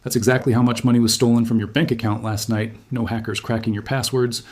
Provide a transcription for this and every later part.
That's exactly how much money was stolen from your bank account last night. No hackers cracking your passwords,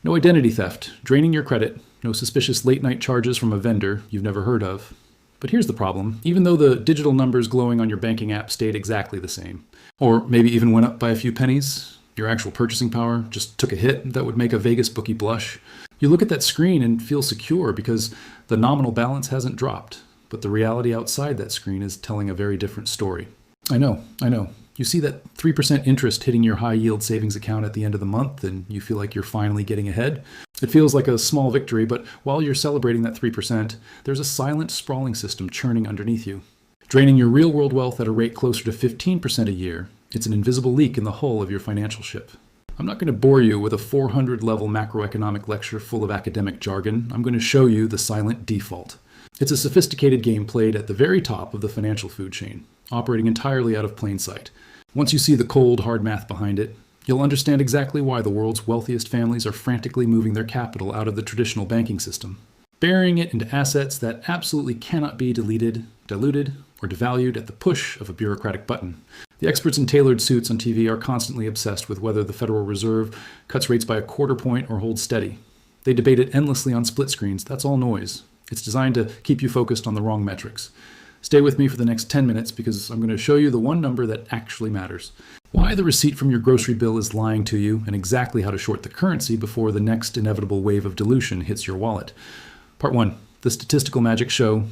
no identity theft, draining your credit, no suspicious late-night charges from a vendor you've never heard of. But here's the problem. Even though the digital numbers glowing on your banking app stayed exactly the same, or maybe even went up by a few pennies, your actual purchasing power just took a hit that would make a Vegas bookie blush. You look at that screen and feel secure because the nominal balance hasn't dropped, but the reality outside that screen is telling a very different story. I know. You see that 3% interest hitting your high-yield savings account at the end of the month, and you feel like you're finally getting ahead. It feels like a small victory, but while you're celebrating that 3%, there's a silent, sprawling system churning underneath you, draining your real-world wealth at a rate closer to 15% a year. It's an invisible leak in the hull of your financial ship. I'm not going to bore you with a 400-level macroeconomic lecture full of academic jargon. I'm going to show you the silent default. It's a sophisticated game played at the very top of the financial food chain, operating entirely out of plain sight. Once you see the cold, hard math behind it, you'll understand exactly why the world's wealthiest families are frantically moving their capital out of the traditional banking system, burying it into assets that absolutely cannot be deleted, diluted, or devalued at the push of a bureaucratic button. The experts in tailored suits on TV are constantly obsessed with whether the Federal Reserve cuts rates by a quarter point or holds steady. They debate it endlessly on split screens. That's all noise. It's designed to keep you focused on the wrong metrics. Stay with me for the next 10 minutes because I'm going to show you the one number that actually matters. Why the receipt from your grocery bill is lying to you, and exactly how to short the currency before the next inevitable wave of dilution hits your wallet. Part 1. The statistical magic show.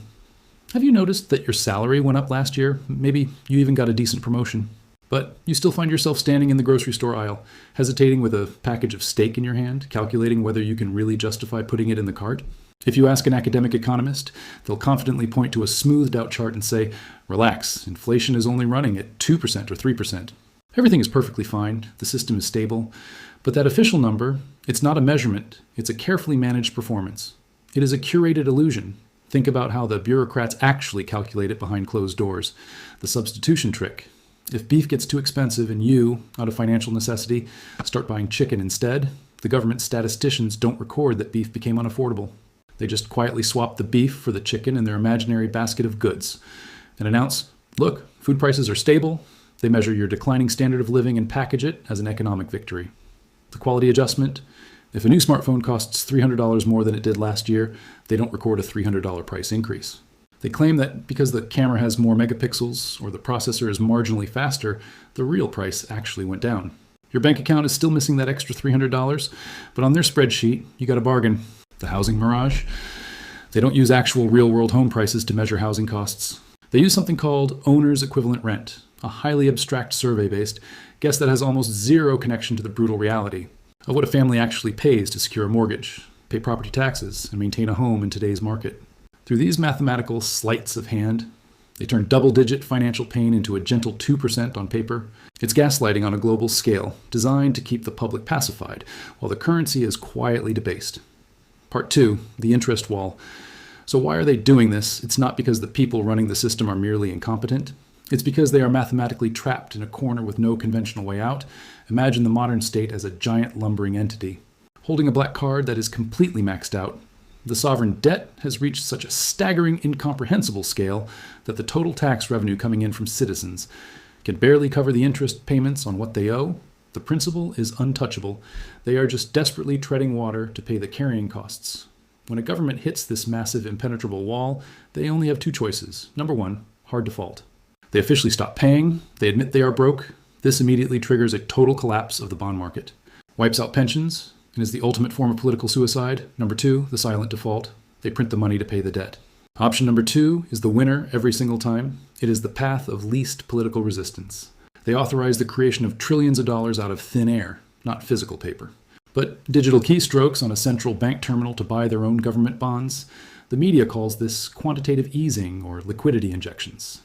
Have you noticed that your salary went up last year? Maybe you even got a decent promotion. But you still find yourself standing in the grocery store aisle, hesitating with a package of steak in your hand, calculating whether you can really justify putting it in the cart? If you ask an academic economist, they'll confidently point to a smoothed out chart and say, relax, inflation is only running at 2% or 3%. Everything is perfectly fine, the system is stable, but that official number, it's not a measurement, it's a carefully managed performance. It is a curated illusion. Think about how the bureaucrats actually calculate it behind closed doors. The substitution trick. If beef gets too expensive and you, out of financial necessity, start buying chicken instead, the government statisticians don't record that beef became unaffordable. They just quietly swap the beef for the chicken in their imaginary basket of goods and announce, look, food prices are stable. They measure your declining standard of living and package it as an economic victory. The quality adjustment. If a new smartphone costs $300 more than it did last year, they don't record a $300 price increase. They claim that because the camera has more megapixels or the processor is marginally faster, the real price actually went down. Your bank account is still missing that extra $300, but on their spreadsheet, you got a bargain. The housing mirage. They don't use actual real-world home prices to measure housing costs. They use something called owner's equivalent rent, a highly abstract survey-based guess that has almost zero connection to the brutal reality of what a family actually pays to secure a mortgage, pay property taxes, and maintain a home in today's market. Through these mathematical sleights of hand, they turn double-digit financial pain into a gentle 2% on paper. It's gaslighting on a global scale, designed to keep the public pacified, while the currency is quietly debased. Part 2, the interest wall. So why are they doing this? It's not because the people running the system are merely incompetent. It's because they are mathematically trapped in a corner with no conventional way out. Imagine the modern state as a giant lumbering entity, holding a black card that is completely maxed out. The sovereign debt has reached such a staggering, incomprehensible scale that the total tax revenue coming in from citizens can barely cover the interest payments on what they owe. The principal is untouchable. They are just desperately treading water to pay the carrying costs. When a government hits this massive impenetrable wall, they only have two choices. Number 1, hard default. They officially stop paying. They admit they are broke. This immediately triggers a total collapse of the bond market. Wipes out pensions and is the ultimate form of political suicide. Number 2, the silent default. They print the money to pay the debt. Option number 2 is the winner every single time. It is the path of least political resistance. They authorize the creation of trillions of dollars out of thin air, not physical paper. But digital keystrokes on a central bank terminal to buy their own government bonds, the media calls this quantitative easing or liquidity injections.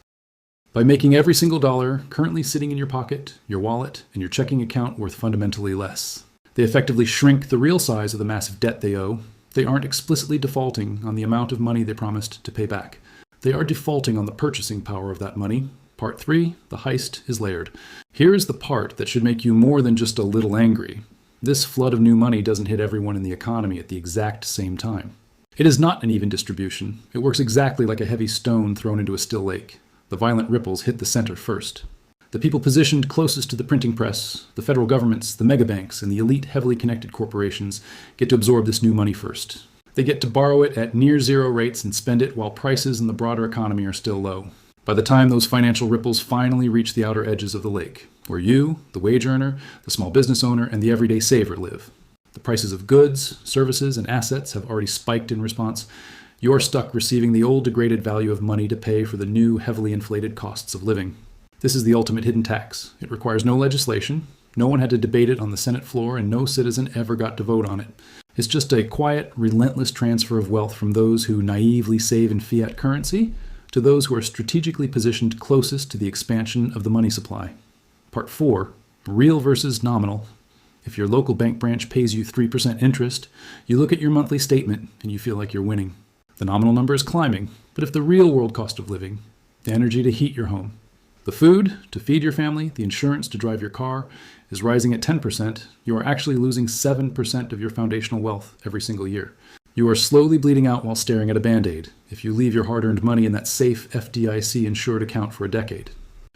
By making every single dollar currently sitting in your pocket, your wallet, and your checking account worth fundamentally less, they effectively shrink the real size of the massive debt they owe. They aren't explicitly defaulting on the amount of money they promised to pay back. They are defaulting on the purchasing power of that money. Part 3, the heist is layered. Here is the part that should make you more than just a little angry. This flood of new money doesn't hit everyone in the economy at the exact same time. It is not an even distribution. It works exactly like a heavy stone thrown into a still lake. The violent ripples hit the center first. The people positioned closest to the printing press, the federal governments, the megabanks, and the elite heavily connected corporations get to absorb this new money first. They get to borrow it at near zero rates and spend it while prices in the broader economy are still low. By the time those financial ripples finally reach the outer edges of the lake, where you, the wage earner, the small business owner, and the everyday saver live, the prices of goods, services, and assets have already spiked in response. You're stuck receiving the old degraded value of money to pay for the new heavily inflated costs of living. This is the ultimate hidden tax. It requires no legislation, no one had to debate it on the Senate floor, and no citizen ever got to vote on it. It's just a quiet, relentless transfer of wealth from those who naively save in fiat currency to those who are strategically positioned closest to the expansion of the money supply. Part 4, real versus nominal. If your local bank branch pays you 3% interest, you look at your monthly statement and you feel like you're winning. The nominal number is climbing, but if the real world cost of living, the energy to heat your home, the food to feed your family, the insurance to drive your car, is rising at 10%, you are actually losing 7% of your foundational wealth every single year. You are slowly bleeding out while staring at a Band-Aid if you leave your hard-earned money in that safe FDIC-insured account for a decade.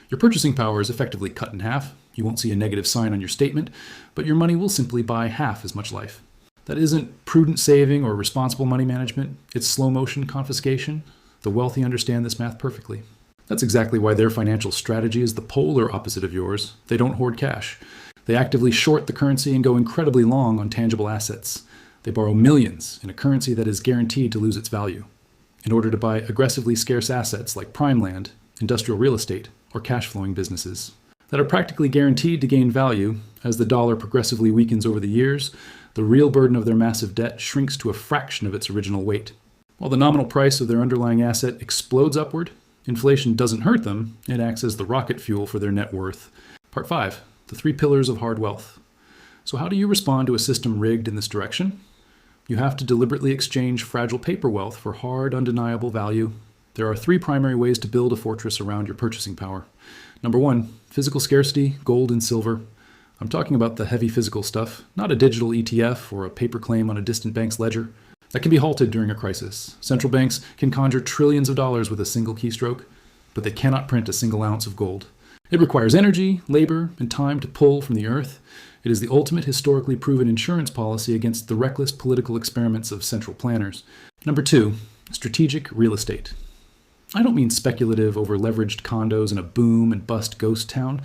Your purchasing power is effectively cut in half. You won't see a negative sign on your statement, but your money will simply buy half as much life. That isn't prudent saving or responsible money management. It's slow-motion confiscation. The wealthy understand this math perfectly. That's exactly why their financial strategy is the polar opposite of yours. They don't hoard cash. They actively short the currency and go incredibly long on tangible assets. They borrow millions in a currency that is guaranteed to lose its value in order to buy aggressively scarce assets like prime land, industrial real estate, or cash-flowing businesses that are practically guaranteed to gain value. As the dollar progressively weakens over the years, the real burden of their massive debt shrinks to a fraction of its original weight. While the nominal price of their underlying asset explodes upward, inflation doesn't hurt them. It acts as the rocket fuel for their net worth. Part 5, the 3 pillars of hard wealth. So how do you respond to a system rigged in this direction? You have to deliberately exchange fragile paper wealth for hard, undeniable value. There are 3 primary ways to build a fortress around your purchasing power. Number 1, physical scarcity, gold and silver. I'm talking about the heavy physical stuff, not a digital ETF or a paper claim on a distant bank's ledger. That can be halted during a crisis. Central banks can conjure trillions of dollars with a single keystroke, but they cannot print a single ounce of gold. It requires energy, labor, and time to pull from the earth. It is the ultimate historically proven insurance policy against the reckless political experiments of central planners. Number 2, strategic real estate. I don't mean speculative, over-leveraged condos in a boom and bust ghost town.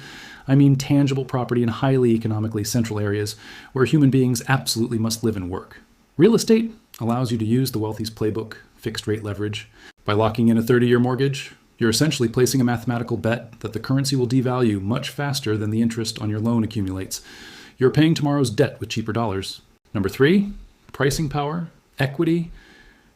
I mean tangible property in highly economically central areas where human beings absolutely must live and work. Real estate allows you to use the wealthy's playbook, fixed rate leverage. By locking in a 30-year mortgage, you're essentially placing a mathematical bet that the currency will devalue much faster than the interest on your loan accumulates. You're paying tomorrow's debt with cheaper dollars. Number 3, pricing power, equity.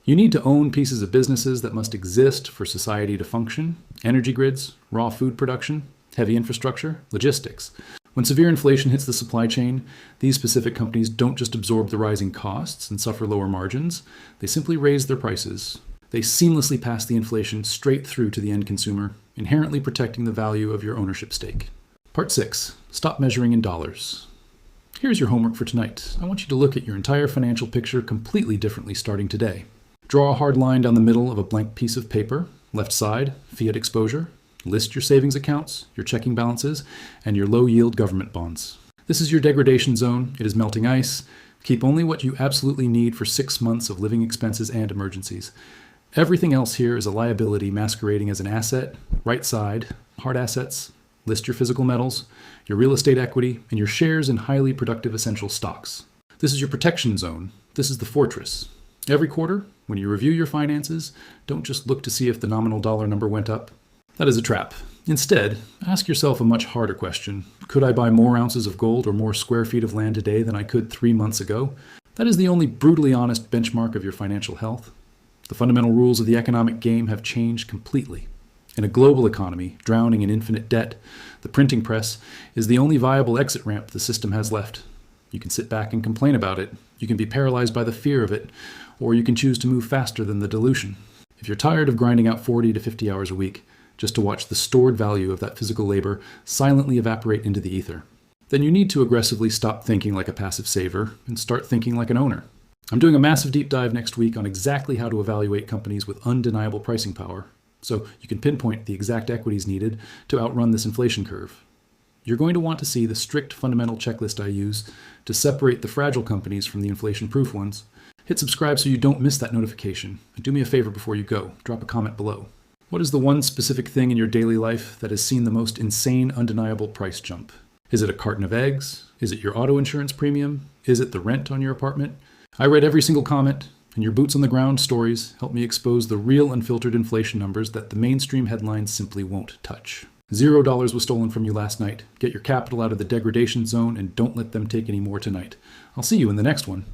You need to own pieces of businesses that must exist for society to function. Energy grids, raw food production, heavy infrastructure, logistics. When severe inflation hits the supply chain, these specific companies don't just absorb the rising costs and suffer lower margins. They simply raise their prices. They seamlessly pass the inflation straight through to the end consumer, inherently protecting the value of your ownership stake. Part 6, stop measuring in dollars. Here's your homework for tonight. I want you to look at your entire financial picture completely differently starting today. Draw a hard line down the middle of a blank piece of paper. Left side, fiat exposure. List your savings accounts, your checking balances, and your low-yield government bonds. This is your degradation zone. It is melting ice. Keep only what you absolutely need for 6 months of living expenses and emergencies. Everything else here is a liability masquerading as an asset. Right side, hard assets. List your physical metals, your real estate equity, and your shares in highly productive essential stocks. This is your protection zone. This is the fortress. Every quarter, when you review your finances, don't just look to see if the nominal dollar number went up. That is a trap. Instead, ask yourself a much harder question. Could I buy more ounces of gold or more square feet of land today than I could 3 months ago? That is the only brutally honest benchmark of your financial health. The fundamental rules of the economic game have changed completely. In a global economy, drowning in infinite debt, the printing press is the only viable exit ramp the system has left. You can sit back and complain about it. You can be paralyzed by the fear of it, or you can choose to move faster than the dilution. If you're tired of grinding out 40 to 50 hours a week just to watch the stored value of that physical labor silently evaporate into the ether, then you need to aggressively stop thinking like a passive saver and start thinking like an owner. I'm doing a massive deep dive next week on exactly how to evaluate companies with undeniable pricing power. so you can pinpoint the exact equities needed to outrun this inflation curve. You're going to want to see the strict fundamental checklist I use to separate the fragile companies from the inflation-proof ones. Hit subscribe so you don't miss that notification. And do me a favor before you go, drop a comment below. What is the one specific thing in your daily life that has seen the most insane, undeniable price jump? Is it a carton of eggs? Is it your auto insurance premium? Is it the rent on your apartment? I read every single comment, and your boots on the ground stories help me expose the real unfiltered inflation numbers that the mainstream headlines simply won't touch. $0 was stolen from you last night. Get your capital out of the degradation zone and don't let them take any more tonight. I'll see you in the next one.